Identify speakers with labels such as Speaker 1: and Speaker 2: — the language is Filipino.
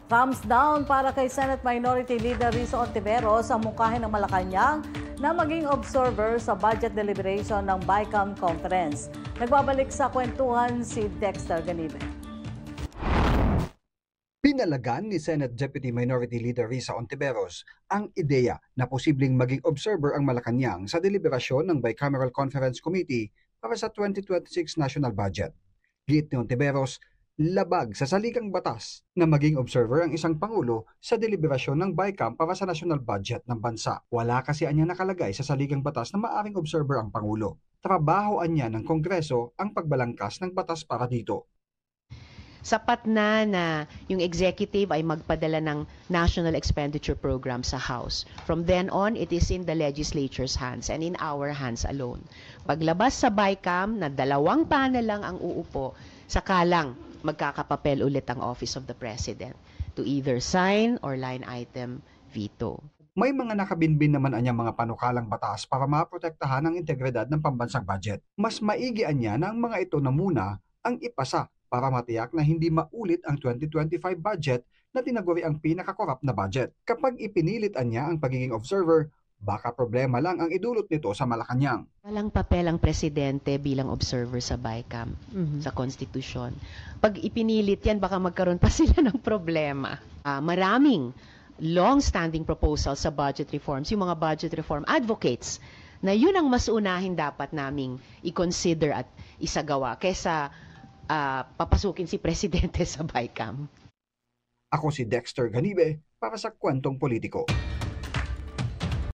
Speaker 1: Thumbs down para kay Senate Minority Leader Risa Ontiveros sa mungkahin ng Malacanang na maging observer sa budget deliberation ng BICAM Conference. Nagbabalik sa kwentuhan si Dexter Ganibe.
Speaker 2: Pinalagan ni Senate Deputy Minority Leader Risa Ontiveros ang ideya na posibleng maging observer ang Malacanang sa deliberasyon ng Bicameral Conference Committee para sa 2026 National Budget. Giit ni Ontiveros, labag sa saligang batas na maging observer ang isang pangulo sa deliberasyon ng BICAM para sa national budget ng bansa. Wala kasi anya nakalagay sa saligang batas na maaring observer ang pangulo. Trabahoan niya ng Kongreso ang pagbalangkas ng batas para dito.
Speaker 3: Sapat na yung executive ay magpadala ng National Expenditure Program sa House. From then on, it is in the legislature's hands and in our hands alone. Paglabas sa BICAM na 2 panel lang ang uupo, saka lang magkakapapel ulit ang Office of the President to either sign or line item veto.
Speaker 2: May mga nakabinbin naman anyang mga panukalang batas para maprotektahan ang integridad ng pambansang budget. Mas maigian niya na ang mga ito na muna ang ipasa para matiyak na hindi maulit ang 2025 budget na tinaguri ang pinakakorap na budget. Kapag ipinilitan niya ang pagiging observer, baka problema lang ang idulot nito sa Malacanang.
Speaker 3: Walang papel ang presidente bilang observer sa BICAM, sa konstitusyon. Pag ipinilit yan, baka magkaroon pa sila ng problema. Maraming long-standing proposals sa budget reforms, yung mga budget reform advocates, na yun ang mas unahin dapat naming i-consider at isagawa kaysa papasukin si Presidente sa BICAM.
Speaker 2: Ako si Dexter Ganibe para sa Kwentong Politiko.